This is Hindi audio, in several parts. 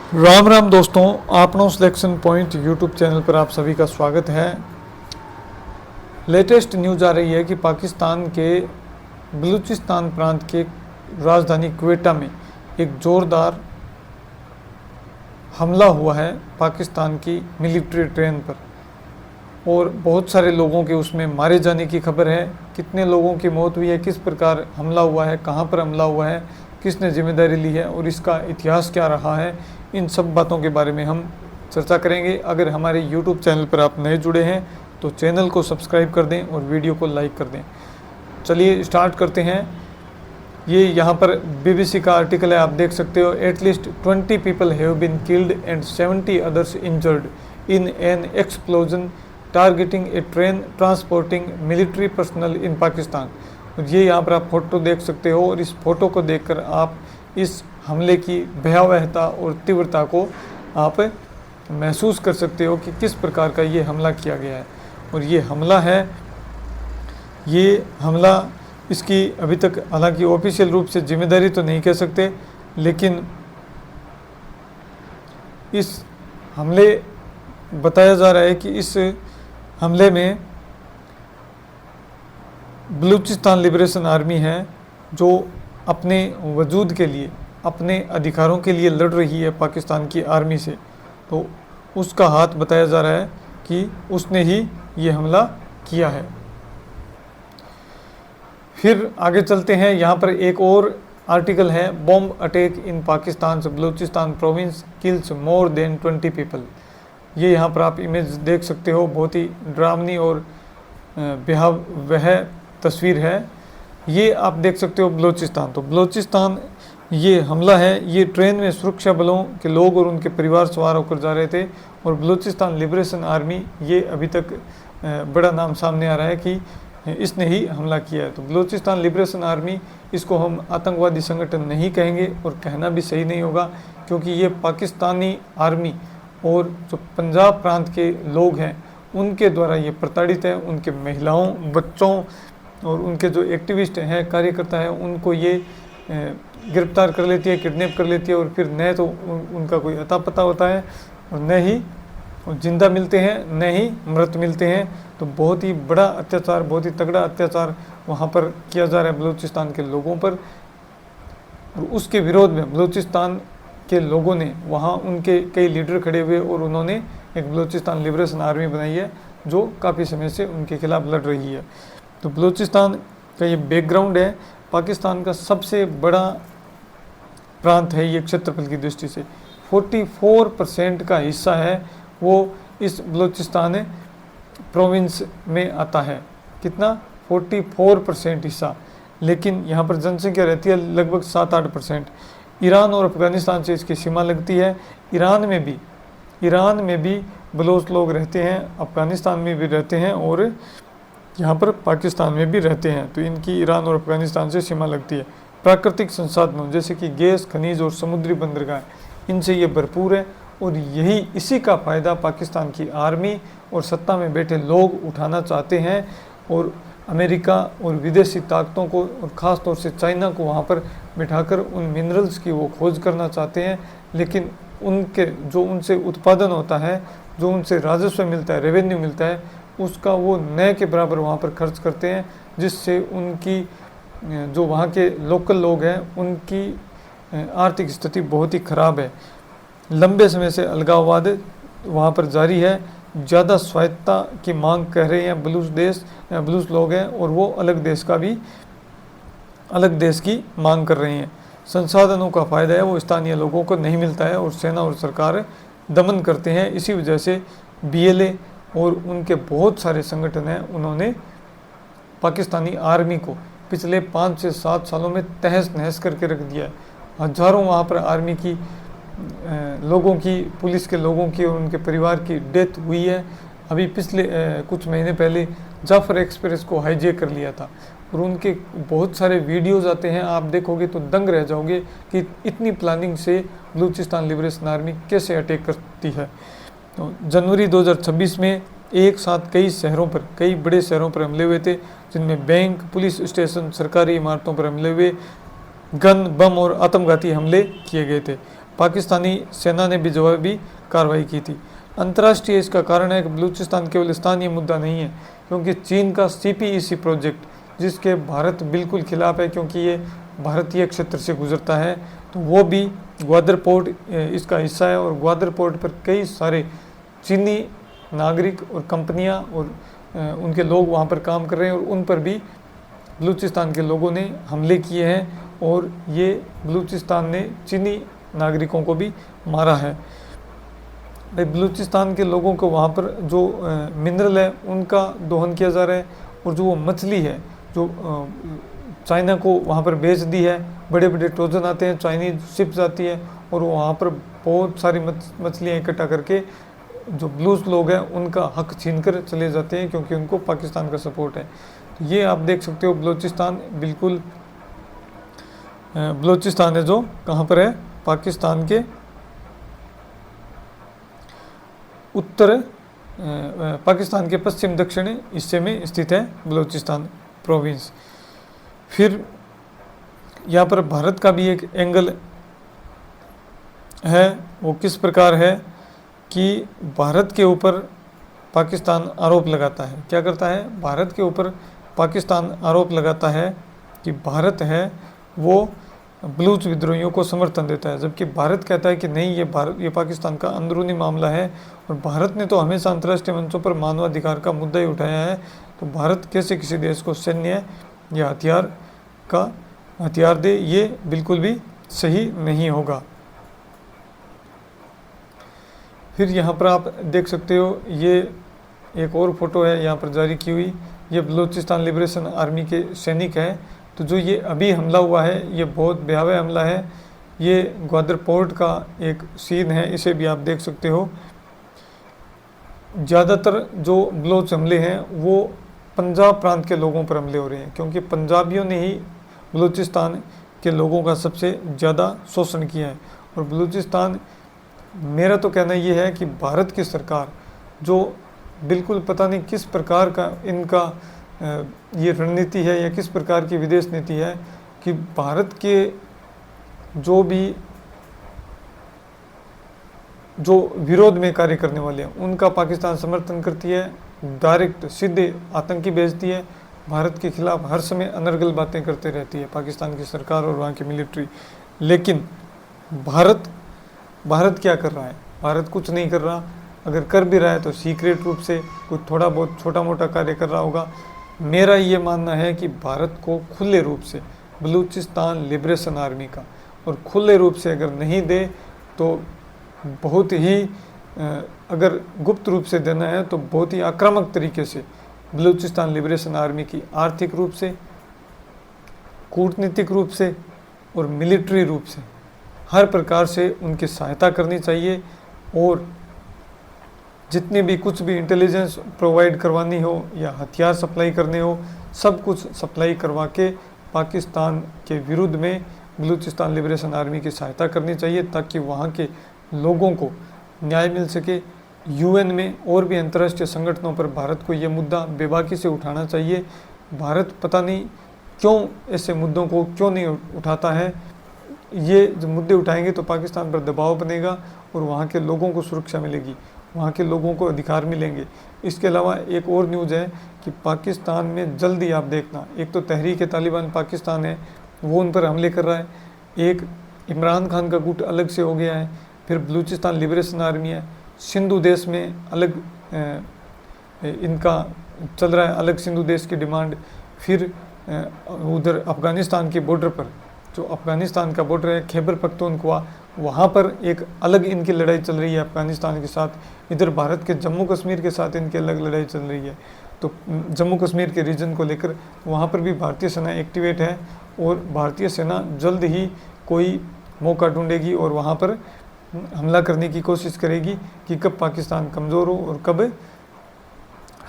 राम राम दोस्तों, आपनो सिलेक्शन पॉइंट यूट्यूब चैनल पर आप सभी का स्वागत है। लेटेस्ट न्यूज़ आ रही है कि पाकिस्तान के बलूचिस्तान प्रांत के राजधानी क्वेटा में एक ज़ोरदार हमला हुआ है पाकिस्तान की मिलिट्री ट्रेन पर और बहुत सारे लोगों के उसमें मारे जाने की खबर है। कितने लोगों की मौत हुई है, किस प्रकार हमला हुआ है, कहां पर हमला हुआ है, किसने जिम्मेदारी ली है और इसका इतिहास क्या रहा है, इन सब बातों के बारे में हम चर्चा करेंगे। अगर हमारे YouTube चैनल पर आप नए जुड़े हैं तो चैनल को सब्सक्राइब कर दें और वीडियो को लाइक कर दें। चलिए स्टार्ट करते हैं। ये यहाँ पर BBC का आर्टिकल है, आप देख सकते हो। At least 20 people have been killed and 70 others injured in an explosion targeting a train transporting military personnel in Pakistan. और ये यहाँ पर आप फोटो देख सकते हो और इस फोटो को देखकर आप इस हमले की भयावहता और तीव्रता को आप महसूस कर सकते हो कि किस प्रकार का ये हमला किया गया है। और ये हमला इसकी अभी तक हालांकि ऑफिशियल रूप से जिम्मेदारी तो नहीं कह सकते, लेकिन इस हमले बताया जा रहा है कि इस हमले में बलूचिस्तान लिबरेशन आर्मी है जो अपने वजूद के लिए, अपने अधिकारों के लिए लड़ रही है पाकिस्तान की आर्मी से, तो उसका हाथ बताया जा रहा है कि उसने ही ये हमला किया है। फिर आगे चलते हैं। यहाँ पर एक और आर्टिकल है, बॉम्ब अटैक इन पाकिस्तान से Balochistan province kills more than 20 people. ये यहाँ पर आप इमेज देख सकते हो, बहुत ही डरावनी और भयावह तस्वीर है। ये आप देख सकते हो बलूचिस्तान। तो बलूचिस्तान ये हमला है, ये ट्रेन में सुरक्षा बलों के लोग और उनके परिवार सवार होकर जा रहे थे और बलूचिस्तान लिबरेशन आर्मी, ये अभी तक बड़ा नाम सामने आ रहा है कि इसने ही हमला किया है। तो बलूचिस्तान लिबरेशन आर्मी, इसको हम आतंकवादी संगठन नहीं कहेंगे और कहना भी सही नहीं होगा, क्योंकि ये पाकिस्तानी आर्मी और जो पंजाब प्रांत के लोग हैं उनके द्वारा ये प्रताड़ित है। उनके महिलाओं, बच्चों और उनके जो एक्टिविस्ट हैं, कार्यकर्ता हैं, उनको ये गिरफ्तार कर लेती है, किडनैप कर लेती है और फिर न तो उनका कोई अता पता होता है और न ही जिंदा मिलते हैं, न ही मृत मिलते हैं। तो बहुत ही बड़ा अत्याचार, बहुत ही तगड़ा अत्याचार वहाँ पर किया जा रहा है बलूचिस्तान के लोगों पर। और उसके विरोध में बलूचिस्तान के लोगों ने, वहाँ उनके कई लीडर खड़े हुए और उन्होंने एक बलूचिस्तान लिबरेशन आर्मी बनाई है जो काफ़ी समय से उनके खिलाफ लड़ रही है। तो बलूचिस्तान का ये बैकग्राउंड है। पाकिस्तान का सबसे बड़ा प्रांत है ये क्षेत्रफल की दृष्टि से। 44% का हिस्सा है वो इस बलूचिस्तान प्रोविंस में आता है। कितना? 44% हिस्सा। लेकिन यहाँ पर जनसंख्या रहती है लगभग 7-8%। ईरान और अफगानिस्तान से इसकी सीमा लगती है। ईरान में भी बलोच लोग रहते हैं, अफगानिस्तान में भी रहते हैं और यहाँ पर पाकिस्तान में भी रहते हैं। तो इनकी ईरान और अफगानिस्तान से सीमा लगती है। प्राकृतिक संसाधनों जैसे कि गैस, खनिज और समुद्री बंदरगाह, इनसे ये भरपूर है और इसी का फ़ायदा पाकिस्तान की आर्मी और सत्ता में बैठे लोग उठाना चाहते हैं और अमेरिका और विदेशी ताकतों को और ख़ास तौर से चाइना को वहाँ पर बिठाकर उन मिनरल्स की वो खोज करना चाहते हैं। लेकिन उनके जो उनसे उत्पादन होता है, जो उनसे राजस्व मिलता है, रेवेन्यू मिलता है, उसका वो नए के बराबर वहाँ पर खर्च करते हैं, जिससे उनकी जो वहाँ के लोकल लोग हैं उनकी आर्थिक स्थिति बहुत ही ख़राब है। लंबे समय से अलगाववाद वहाँ पर जारी है। ज़्यादा स्वायत्तता की मांग कर रहे हैं बलूच लोग हैं और वो अलग देश की मांग कर रहे हैं। संसाधनों का फ़ायदा है वो स्थानीय लोगों को नहीं मिलता है और सेना और सरकार दमन करते हैं। इसी वजह से BLA और उनके बहुत सारे संगठन हैं, उन्होंने पाकिस्तानी आर्मी को पिछले 5 से 7 सालों में तहस नहस करके रख दिया है। हजारों वहाँ पर आर्मी की लोगों की, पुलिस के लोगों की और उनके परिवार की डेथ हुई है। अभी पिछले कुछ महीने पहले जाफर एक्सप्रेस को हाईजैक कर लिया था और उनके बहुत सारे वीडियोज़ आते हैं, आप देखोगे तो दंग रह जाओगे कि इतनी प्लानिंग से बलूचिस्तान लिबरेशन आर्मी कैसे अटैक करती है। तो जनवरी 2026 में एक साथ कई बड़े शहरों पर हमले हुए थे, जिनमें बैंक, पुलिस स्टेशन, सरकारी इमारतों पर हमले हुए, गन, बम और आत्मघाती हमले किए गए थे। पाकिस्तानी सेना ने भी जवाबी कार्रवाई की थी। अंतर्राष्ट्रीय इसका कारण है कि बलूचिस्तान केवल स्थानीय मुद्दा नहीं है, क्योंकि चीन का CPEC प्रोजेक्ट, जिसके भारत बिल्कुल खिलाफ है क्योंकि ये भारतीय क्षेत्र से गुजरता है, तो वो भी ग्वादर पोर्ट इसका हिस्सा है, और ग्वादर पोर्ट पर कई सारे चीनी नागरिक और कंपनियां और उनके लोग वहाँ पर काम कर रहे हैं, और उन पर भी बलूचिस्तान के लोगों ने हमले किए हैं, और ये बलूचिस्तान ने चीनी नागरिकों को भी मारा है। बलूचिस्तान के लोगों को वहाँ पर जो मिनरल है उनका दोहन किया जा रहा है, और जो वो मछली है जो चाइना को वहाँ पर बेच दी है, बड़े बड़े ट्रोजन आते हैं, चाइनीज शिप्स आती है, और वो वहाँ पर बहुत सारी मछलियाँ इकट्ठा करके जो ब्लूज लोग हैं उनका हक छीन कर चले जाते हैं, क्योंकि उनको पाकिस्तान का सपोर्ट है। तो ये आप देख सकते हो बलूचिस्तान बिल्कुल बलूचिस्तान है जो कहाँ पर है, पाकिस्तान के उत्तर पाकिस्तान के पश्चिम दक्षिणी हिस्से में स्थित है बलूचिस्तान प्रोविंस। फिर यहाँ पर भारत का भी एक एंगल है, वो किस प्रकार है कि भारत के ऊपर पाकिस्तान आरोप लगाता है। क्या करता है, भारत के ऊपर पाकिस्तान आरोप लगाता है कि भारत है वो बलूच विद्रोहियों को समर्थन देता है, जबकि भारत कहता है कि नहीं, ये पाकिस्तान का अंदरूनी मामला है, और भारत ने तो हमेशा अंतर्राष्ट्रीय मंचों पर मानवाधिकार का मुद्दा ही उठाया है, तो भारत कैसे किसी देश को सैन्य या हथियार दे, ये बिल्कुल भी सही नहीं होगा। फिर यहाँ पर आप देख सकते हो, ये एक और फोटो है यहाँ पर जारी की हुई, ये बलूचिस्तान लिबरेशन आर्मी के सैनिक हैं। तो जो ये अभी हमला हुआ है ये बहुत भयावह हमला है, ये ग्वादर पोर्ट का एक सीन है, इसे भी आप देख सकते हो। ज़्यादातर जो बलोच हमले हैं वो पंजाब प्रांत के लोगों पर हमले हो रहे हैं, क्योंकि पंजाबियों ने ही बलूचिस्तान के लोगों का सबसे ज़्यादा शोषण किया है। और बलूचिस्तान, मेरा तो कहना ये है कि भारत की सरकार जो बिल्कुल पता नहीं किस प्रकार का इनका ये रणनीति है या किस प्रकार की विदेश नीति है, कि भारत के जो विरोध में कार्य करने वाले हैं उनका पाकिस्तान समर्थन करती है, डायरेक्ट सीधे आतंकी भेजती है, भारत के खिलाफ हर समय अनर्गल बातें करते रहती है पाकिस्तान की सरकार और वहाँ की मिलिट्री। लेकिन भारत क्या कर रहा है, भारत कुछ नहीं कर रहा, अगर कर भी रहा है तो सीक्रेट रूप से कुछ थोड़ा बहुत छोटा मोटा कार्य कर रहा होगा। मेरा ये मानना है कि भारत को खुले रूप से बलूचिस्तान लिबरेशन आर्मी का, और खुले रूप से अगर नहीं दे तो बहुत ही अगर गुप्त रूप से देना है तो बहुत ही आक्रामक तरीके से बलूचिस्तान लिबरेशन आर्मी की आर्थिक रूप से, कूटनीतिक रूप से और मिलिट्री रूप से हर प्रकार से उनकी सहायता करनी चाहिए। और जितने भी कुछ भी इंटेलिजेंस प्रोवाइड करवानी हो या हथियार सप्लाई करने हो, सब कुछ सप्लाई करवा के पाकिस्तान के विरुद्ध में बलूचिस्तान लिबरेशन आर्मी की सहायता करनी चाहिए, ताकि वहाँ के लोगों को न्याय मिल सके। UN में और भी अंतर्राष्ट्रीय संगठनों पर भारत को ये मुद्दा बेबाकी से उठाना चाहिए। भारत पता नहीं क्यों ऐसे मुद्दों को क्यों नहीं उठाता है। ये जो मुद्दे उठाएंगे तो पाकिस्तान पर दबाव बनेगा और वहाँ के लोगों को सुरक्षा मिलेगी, वहाँ के लोगों को अधिकार मिलेंगे। इसके अलावा एक और न्यूज़ है कि पाकिस्तान में जल्दी आप देखना, एक तो तहरीक-ए-तालिबान पाकिस्तान है वो उन पर हमले कर रहा है, एक इमरान खान का गुट अलग से हो गया है, फिर बलूचिस्तान लिबरेशन आर्मी है, सिंधु देश में अलग इनका चल रहा है, अलग सिंधु देश की डिमांड। फिर उधर अफ़गानिस्तान के बॉर्डर पर, जो अफ़गानिस्तान का बॉर्डर है खैबर पख्तूनख्वा, वहाँ पर एक अलग इनकी लड़ाई चल रही है अफ़गानिस्तान के साथ। इधर भारत के जम्मू कश्मीर के साथ इनकी अलग लड़ाई चल रही है। तो जम्मू कश्मीर के रीजन को लेकर वहाँ पर भी भारतीय सेना एक्टिवेट है, और भारतीय सेना जल्द ही कोई मौका ढूंढेगी और वहाँ पर हमला करने की कोशिश करेगी कि कब पाकिस्तान कमज़ोर हो और कब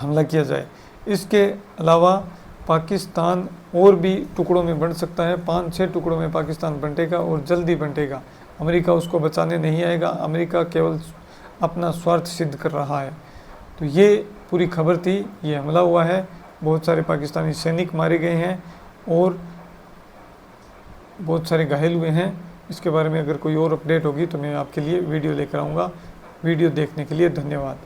हमला किया जाए। इसके अलावा पाकिस्तान और भी टुकड़ों में बंट सकता है, 5-6 टुकड़ों में पाकिस्तान बंटेगा और जल्दी बंटेगा। अमेरिका उसको बचाने नहीं आएगा, अमेरिका केवल अपना स्वार्थ सिद्ध कर रहा है। तो ये पूरी खबर थी, ये हमला हुआ है, बहुत सारे पाकिस्तानी सैनिक मारे गए हैं और बहुत सारे घायल हुए हैं। इसके बारे में अगर कोई और अपडेट होगी तो मैं आपके लिए वीडियो लेकर आऊँगा। वीडियो देखने के लिए धन्यवाद।